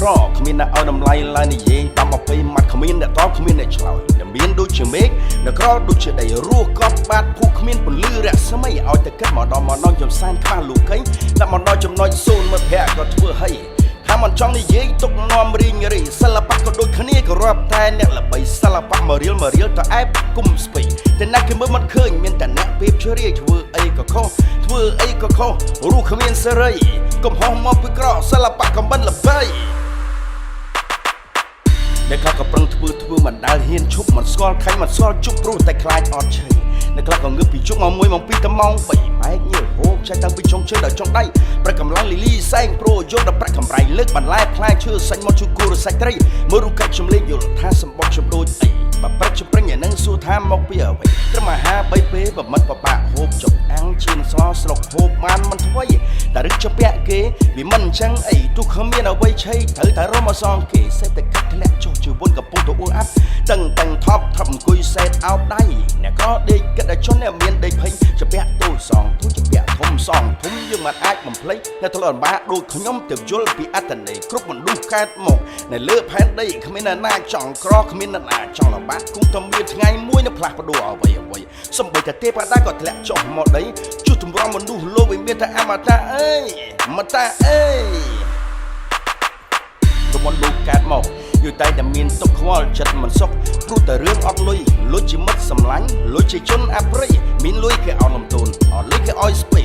ក្រគ្មានអ្នកឲ្យតម្លៃឡើយនិយាយតាមមកពេលម៉ាត់គ្មានអ្នកតបគ្មានអ្នកឆ្លើយដែលមានដូចជាមេឃអ្នកក្រដូចជាដីរស់កប់បាត់ភូគ្មានពន្លឺរស្មីឲ្យតែគិតមកដល់ចំសែនខ្វះលោកីដាក់មកដល់ចំណុចសូន្យមិត្តភក្តិក៏ធ្វើឲ្យថាមិនចង់និយាយទុកនាំរីងរីសិល្បៈក៏ដូចគ្នាក៏រាប់តែអ្នកល្បីសិល្បៈមករៀលទៅអែបគុំស្ពៃតែអ្នកគេមើលមិនឃើញមានតែអ្នកពេបជ្រាយធ្វើអីក៏ខុសរស់គ្មានសេរីកំហុសមកពីក្រសិល្បៈក៏មិនល្បីអ្នកខ្លះក៏ប្រឹងធ្វើមិនដែលហ៊ានឈប់មិនស្គាល់ខាញ់មិនស្គាល់ជប់ព្រោះតែខ្លាចអត់ឈើអ្នកខ្លះក៏ងើបពីជប់មក1ម៉ោង2ទៅម៉ោង3បែកញើសហូបចែកតាំងពីចុងជើងដល់ចុងដៃប្រកម្លាំងលីលីសែងប្រូយកដល់ប្រាក់កម្រៃលើកបន្លែផ្លែឈើសាច់មកជួយគូរសាច់ត្រីមើលរូបកាច់ជំលេងយល់ថាសម្បកជំដូចអីបើព្រឹកជំព្រិញឯនឹងសួរថាមកពីអ្វីត្រឹមអាហារ3ពេលប្រមិតប្របាក់ហូបចុកអាំងឈាមស្លស្រុកហូបបានមិនថ្មីតែរឹកជាពាក់គេវាមិនអញ្ចឹងអីទោះគ្មានអ្វីឆេត្រូវតែរមអសងគេសេដ្ឋកិច្ចធ្លាក់ចុះជីវិតកំពុងទៅអ៊ូអាប់តឹងថប់អង្គុយសេតអោបដៃអ្នកក៏ដេកគិតឲ្យជន់អ្នកមានដេកភ័យជាពាក់ទូចសងទូចជាពាក់ធំសងធំយើងមិនអាចបំភ្លេចអ្នកធ្លាប់លំបាកដូចខ្ញុំទៅយល់ពីអត្តន័យគ្រប់មនុស្សកើតមកនៅលើផែនដីគ្មានអ្នកណាចង់ក្រគ្មានអ្នកណាចង់លំបាកគង់តែមានថ្ងៃមួយនៅផ្លាស់ប្ដូរអ្វីសំបីតែទេវតាក៏ធ្លាក់ចុះមកដីជួសទម្រាំមនុស្សលោកវិមានតែអមតាអើយមតាអើយប្រពន្ធលោកកើតមកយូរតែមានទុកខ្វល់ចិត្តមិនសុខព្រោះតែរឿងអត់លុយលុយជាមិត្តសម្លាញ់លុយជាជនអប្រិយមានលុយគេឲ្យលំទោនអត់លុយគេឲ្យស្ពី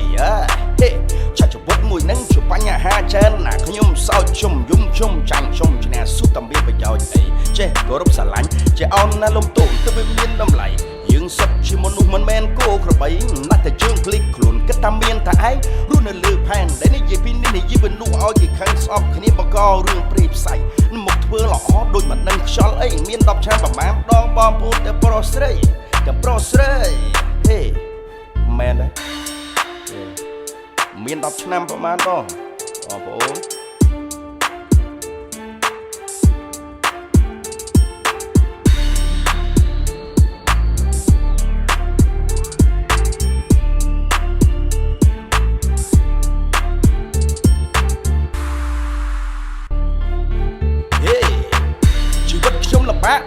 ហេចាច់ជីវិតមួយនឹងជួបបញ្ហាច្រើនណាខ្ញុំសោចជុំយំជុំចាញ់ជុំឈ្នះសុទ្ធតែមានប្រយោជន៍អីចេះគោរពស្រឡាញ់ចេះអោនណាលំទោនទៅវាមានតម្លៃយើងសុទ្ធជាមនុស្សមិនមែនគោក្របីណាស់តែជើងភ្លេចខ្លួនគិតថាមានតែឯងរស់នៅលើផែនដែលនិយាយពីនេះនិយាយមនុស្សឲ្យគេខឹងស្អប់គ្នាបកករឿងព្រីផ្សៃមកធ្វើល្អដូចមិនដឹងខ្យល់អីមាន10ឆ្នាំប្រមាណដងបងប្អូនតែប្រុសស្រីហេមែនទេមាន10ឆ្នាំប្រមាណបងប្អូន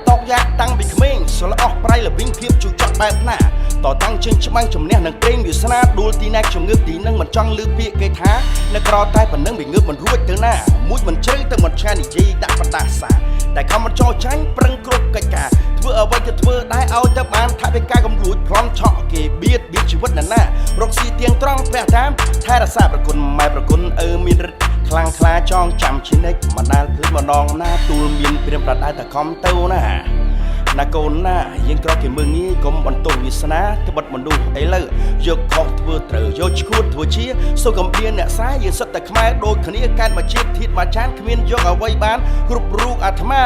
តកយ៉ាតាំងពីក្មេងស្រឡោះប្រៃលវិញភាពជួយចត់បែបណាតតាំងជើងច្បាំងជំនះនឹងព្រេងវាសនាដួលទីណាជំងឺទីនឹងមិនចង់លឺពាក្យគេថានៅក្រតែប៉ុណ្ណឹងវាងើបមិនរួចទៅណាមួយមិនជ្រៅទៅមិនឆ្ងាយនិយាយដាក់បដាសាតែខំមិនចោលចាញ់ប្រឹងគ្រប់កិច្ចការធ្វើអ្វីទៅធ្វើដែរឲ្យទៅបានថាវាការកំលួចប្លន់ឆក់គេបៀតជីវិតណារកស៊ីទៀងត្រង់ព្រះតាមថែរក្សាប្រគុណម៉ែប្រគុណមានរិទ្ធខ្លាំងខ្លាចងចាំឈិនិចមិនដែលឃើញម្ដងណាទូលមានព្រាមប្រដៅតែខំទៅណាកូនណាយើងក្រគេមើងងាយកុំបន្ទោសវាសនាត្បិតមនុស្សឥឡូវយកខុសធ្វើត្រូវយកឈួតធ្វើជាសូកំព្រាអ្នកសាយើងសិតតែខ្មែរដូចគ្នាកើតមកជាតិធាតមកចានគ្មានយកអ្វីបានគ្រប់រូបអាត្មា